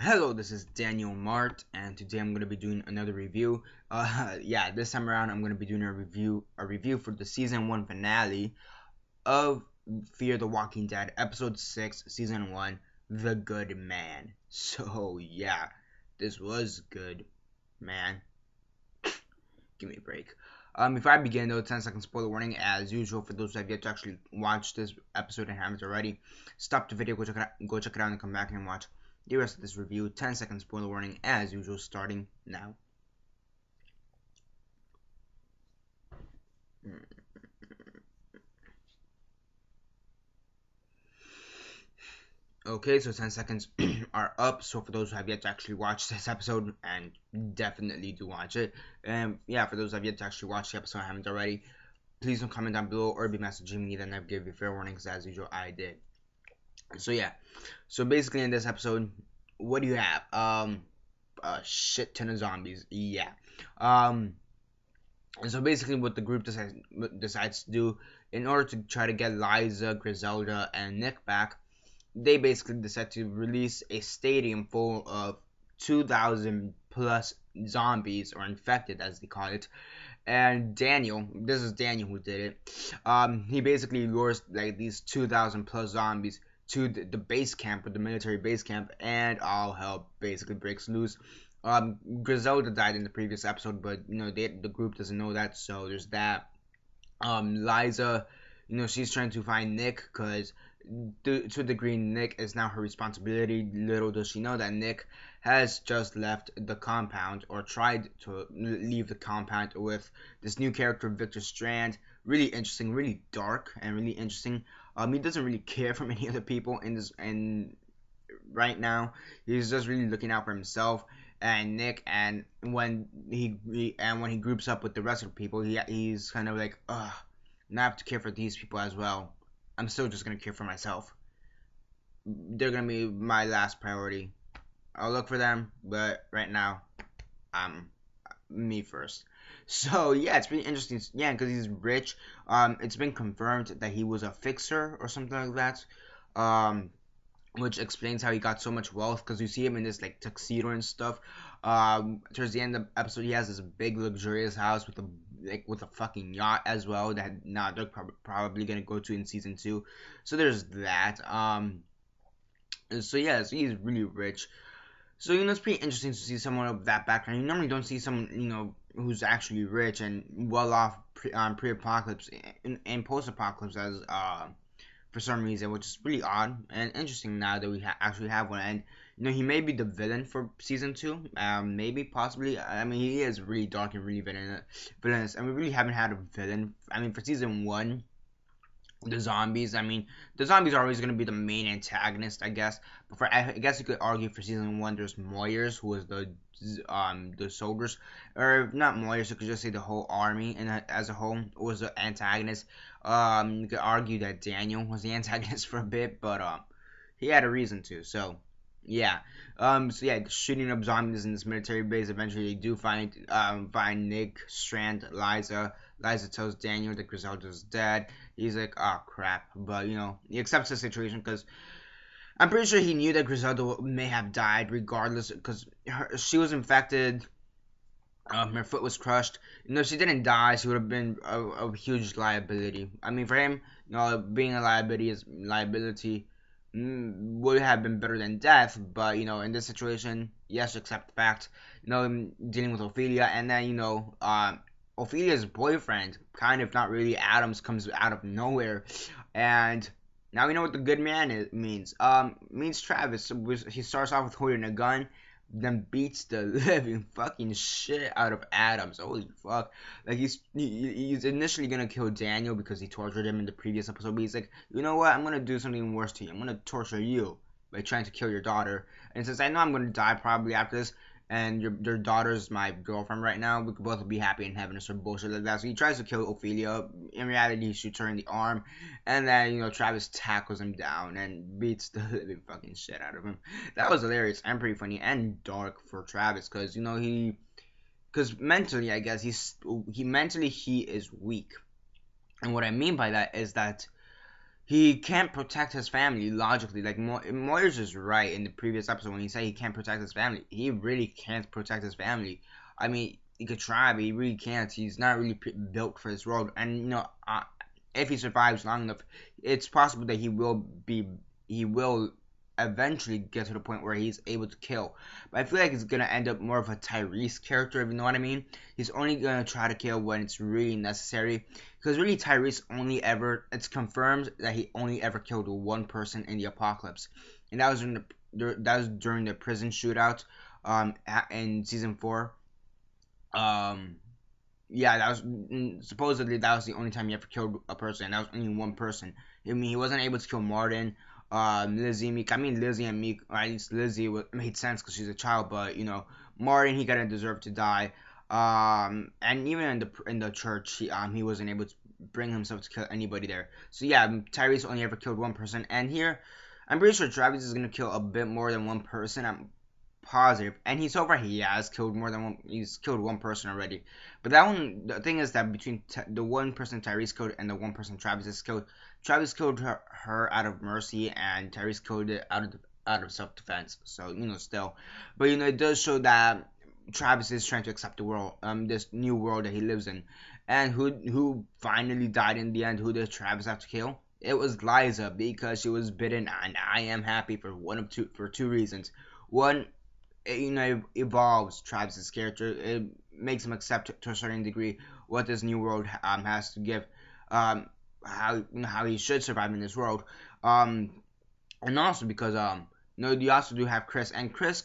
Hello, this is Daniel Mart, and today I'm going to be doing another review. Yeah, this time around I'm going to be doing a review for the season 1 finale of Fear the Walking Dead, episode 6, season 1, The Good Man. So, yeah, this was good, man. Give me a break. Before I begin, though, 10-second spoiler warning, as usual, for those who have yet to actually watch this episode and haven't already. Stop the video, go check it out, and come back and watch the rest of this review. 10-second spoiler warning, as usual, starting now. Okay, so 10 seconds are up. So for those who have yet to actually watch this episode, and definitely do watch it, and yeah, for those who have yet to actually watch the episode and haven't already, please don't comment down below or be messaging me. Then I've given you fair warnings, as usual. I did. So yeah, so basically in this episode, what do you have? A shit ton of zombies. Yeah. And so basically, what the group decides to do in order to try to get Liza, Griselda, and Nick back, they basically decide to release a stadium full of 2,000 plus zombies, or infected as they call it. And Daniel, this is Daniel who did it. He basically lures like these 2,000 plus zombies to the base camp, or the military base camp, and all hell basically breaks loose. Griselda died in the previous episode, but the group doesn't know that, so there's that. Liza, she's trying to find Nick because to a degree, Nick is now her responsibility. Little does she know that Nick has just left the compound, or tried to leave the compound, with this new character, Victor Strand. Really interesting, really dark, and really interesting. He doesn't really care for many other people in this, and right now he's just really looking out for himself and Nick. And when he groups up with the rest of the people, he's kind of like, ugh, now I have to care for these people as well. I'm still just gonna care for myself. They're gonna be my last priority. I'll look for them, but right now, I'm me first. So yeah, it's pretty interesting. Yeah, because he's rich. It's been confirmed that he was a fixer or something like that. Which explains how he got so much wealth, because you see him in this like tuxedo and stuff. Towards the end of the episode, he has this big luxurious house with a fucking yacht as well that now they're probably gonna go to in season 2. So there's that. So yeah, so he's really rich. So it's pretty interesting to see someone of that background. You normally don't see someone who's actually rich and well off pre-apocalypse and post-apocalypse, as for some reason, which is really odd and interesting now that we actually have one. And he may be the villain for season 2, maybe, possibly. I mean, he is really dark and really villainous, and we really haven't had a villain. I mean, for season 1, the zombies. I mean, the zombies are always going to be the main antagonist, I guess. But I guess you could argue for season 1, there's Moyers, who was the soldiers, or not Moyers. You could just say the whole army, and as a whole was the antagonist. You could argue that Daniel was the antagonist for a bit, but he had a reason to. So yeah. So yeah, shooting up zombies in this military base. Eventually, they do find Nick, Strand, Liza. Liza tells Daniel that Griselda's dead. He's like, oh crap, but he accepts the situation, because I'm pretty sure he knew that Griselda may have died regardless, because she was infected. Her foot was crushed. If she didn't die, she would have been a huge liability. I mean, for him, being a liability would have been better than death. But in this situation, yes, accept the fact. Dealing with Ophelia, and then Ophelia's boyfriend, kind of not really Adams, comes out of nowhere, and now we know what the good man means. Means Travis. He starts off with holding a gun, then beats the living fucking shit out of Adams. Holy fuck! Like he's initially gonna kill Daniel because he tortured him in the previous episode, but he's like, you know what? I'm gonna do something worse to you. I'm gonna torture you by trying to kill your daughter. And since I know I'm gonna die probably after this, and your daughter's my girlfriend right now, we could both be happy in heaven or some bullshit like that. So he tries to kill Ophelia. In reality, he shoots her in the arm, and then Travis tackles him down and beats the living fucking shit out of him. That was hilarious and pretty funny and dark for Travis, because because mentally, I guess he is weak, and what I mean by that is that he can't protect his family logically. Like Moyers is right in the previous episode when he said he can't protect his family. He really can't protect his family. I mean, he could try, but he really can't. He's not really built for this world. And if he survives long enough, it's possible that he will eventually get to the point where he's able to kill. But I feel like it's gonna end up more of a Tyrese character, if you know what I mean. He's only gonna try to kill when it's really necessary. Because really, Tyrese it's confirmed that he only ever killed one person in the apocalypse, and that was during the prison shootout, in season 4. Yeah, that was supposedly that was the only time he ever killed a person, and that was only one person. I mean, he wasn't able to kill Martin, Lizzie, Meek. I mean, Lizzie and Meek, or at least Lizzie made sense because she's a child, but Martin, he kind of deserved to die. And even in the church, he wasn't able to bring himself to kill anybody there. So yeah, Tyrese only ever killed one person, and here, I'm pretty sure Travis is gonna kill a bit more than one person. I'm positive, and so far he has killed more than one. He's killed one person already. But that one, the thing is that between the one person Tyrese killed and the one person Travis has killed, Travis killed her out of mercy, and Tyrese killed it out of self defense. So still, but it does show that Travis is trying to accept the world, this new world that he lives in. And who finally died in the end? Who did Travis have to kill? It was Liza, because she was bitten, and I am happy for two reasons. One, it evolves Travis's character. It makes him accept to a certain degree what this new world has to give, how he should survive in this world, and also because you also do have Chris, and Chris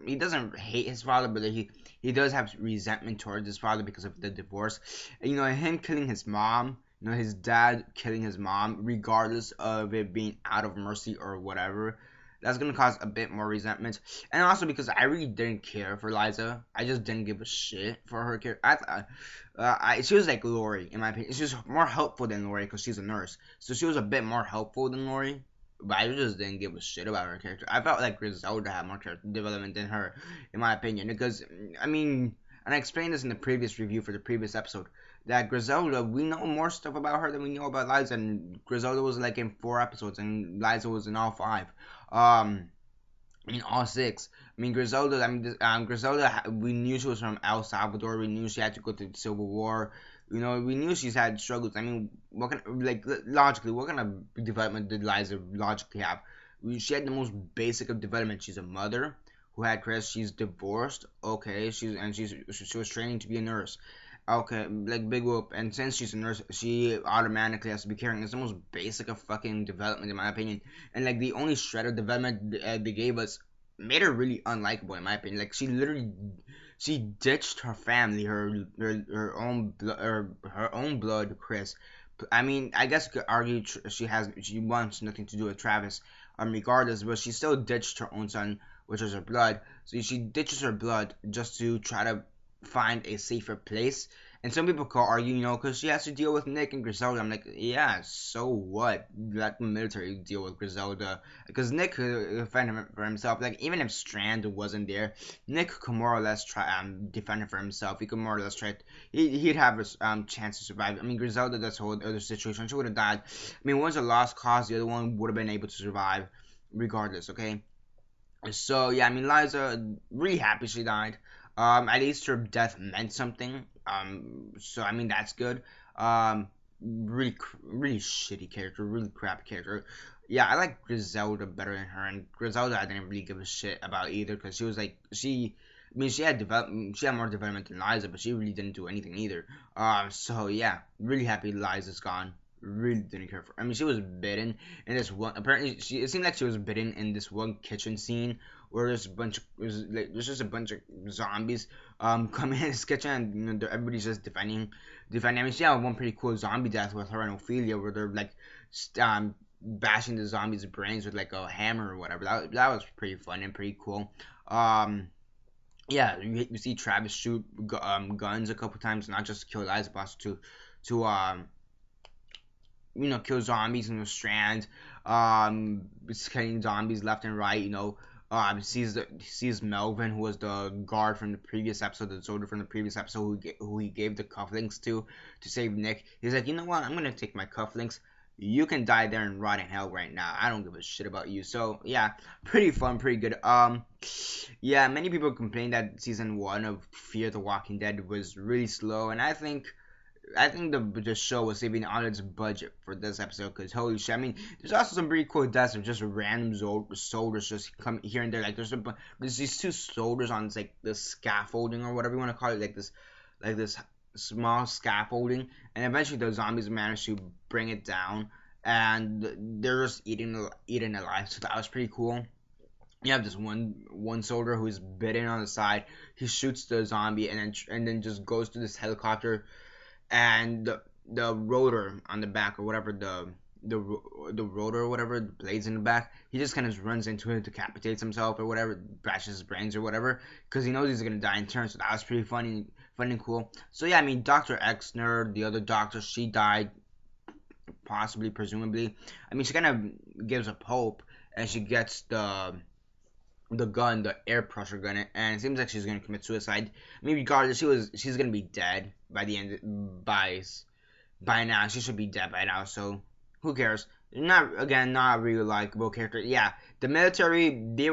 he doesn't hate his father, but he does have resentment towards his father because of the divorce. And, him killing his mom, his dad killing his mom, regardless of it being out of mercy or whatever, that's gonna cause a bit more resentment. And also because I really didn't care for Liza. I just didn't give a shit for her character. She was like Lori, in my opinion. She was more helpful than Lori because she's a nurse. So she was a bit more helpful than Lori. But I just didn't give a shit about her character. I felt like Griselda had more character development than her, in my opinion. Because, I mean, and I explained this in the previous review for the previous episode, that Griselda, we know more stuff about her than we know about Liza. And Griselda was like in 4 episodes, and Liza was in all 5. All 6. Griselda, we knew she was from El Salvador. We knew she had to go through the Civil War. We knew she's had struggles. I mean, logically, what kind of development did Liza logically have? She had the most basic of development. She's a mother who had Chris. She's divorced. Okay, she was training to be a nurse. Okay, like big whoop. And since she's a nurse, she automatically has to be caring. It's the most basic of fucking development, in my opinion. And like the only shred of development they gave us made her really unlikable, in my opinion. Like she ditched her family, her own blood, Chris. I mean, I guess you could argue she wants nothing to do with Travis, regardless, but she still ditched her own son, which was her blood. So she ditches her blood just to try to find a safer place. And some people could argue, because she has to deal with Nick and Griselda. I'm like, yeah, so what? Let the military deal with Griselda. Because Nick could defend him for himself. Like, even if Strand wasn't there, Nick could more or less try defend him for himself. He could more or less try. He'd have a chance to survive. I mean, Griselda, that's a whole other situation. She would have died. I mean, one's a lost cause. The other one would have been able to survive regardless, okay? So, yeah, I mean, Liza, really happy she died. At least her death meant something. So I mean that's good. Really, really shitty character, really crap character. Yeah, I like Griselda better than her, and Griselda I didn't really give a shit about either because she was like she had more development than Liza, but she really didn't do anything either. So yeah, really happy Liza's gone. Really didn't care for her. I mean, she was bitten in this one. Apparently, it seemed like she was bitten in this one kitchen scene where there's just a bunch of zombies coming in this kitchen, and everybody's just defending. I mean, she had one pretty cool zombie death with her and Ophelia, where they're like bashing the zombies' brains with like a hammer or whatever. That was pretty fun and pretty cool. Yeah, you see Travis shoot guns a couple times, not just to kill Liza, but also to kill zombies in the Strand, killing zombies left and right, sees Melvin, who was the guard from the previous episode, the soldier from the previous episode, who he gave the cufflinks to save Nick. He's like, you know what, I'm gonna take my cufflinks, you can die there and rot in hell right now. I don't give a shit about you. So yeah, pretty fun, pretty good. Yeah, many people complain that season 1 of Fear the Walking Dead was really slow, and I think the show was saving on its budget for this episode, because holy shit, I mean, there's also some pretty cool deaths of just random soldiers just come here and there. Like there's these 2 soldiers on like the scaffolding or whatever you want to call it, like this small scaffolding, and eventually the zombies manage to bring it down, and they're just eating it alive. So that was pretty cool. You have this one soldier who's bitten on the side. He shoots the zombie and then just goes to this helicopter, and the rotor on the back, or whatever, the rotor or whatever, the blades in the back, he just kind of runs into it, decapitates himself or whatever, bashes his brains or whatever, because he knows he's gonna die in turn. So that was pretty funny and cool. So yeah, I mean, Dr. Exner, the other doctor, she died, possibly, presumably. I mean, she kind of gives up hope, and she gets the gun, the air pressure gun, and it seems like she's gonna commit suicide. I mean, regardless, she's gonna be dead by the end. By now, she should be dead by now. So who cares? Not a really likable character. Yeah, the military, they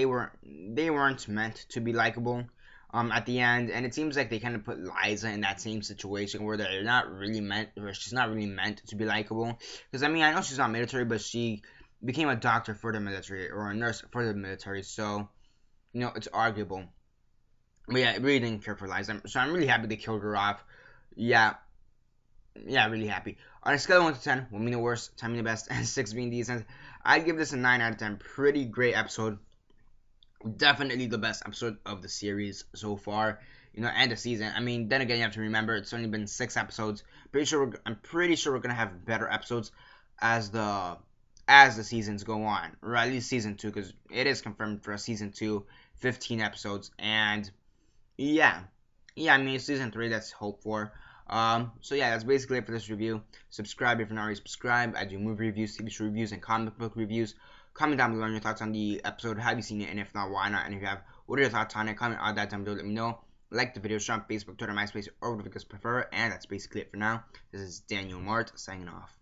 weren't meant to be likable. At the end, and it seems like they kind of put Liza in that same situation where she's not really meant to be likable. Because I mean, I know she's not military, but she became a doctor for the military, or a nurse for the military, so it's arguable. But yeah, I really didn't care for Liza, so I'm really happy they killed her off. Yeah, yeah, really happy. On a scale of 1 to 10, 1 being the worst, 10 being the best, and 6 being decent, I'd give this a 9 out of 10. Pretty great episode. Definitely the best episode of the series so far, and the season. I mean, then again, you have to remember it's only been 6 episodes. I'm pretty sure we're gonna have better episodes as the seasons go on, or at least season 2, because it is confirmed for a season 2, 15 episodes, and yeah, I mean, season 3, that's hope for. So yeah, that's basically it for this review. Subscribe if you're not already subscribed. I do movie reviews, TV show reviews, and comic book reviews. Comment down below on your thoughts on the episode. Have you seen it? And if not, why not? And if you have, what are your thoughts on it? Comment all that down below. Let me know. Like the video, share on Facebook, Twitter, MySpace, or whatever you guys prefer. And that's basically it for now. This is Daniel Mart signing off.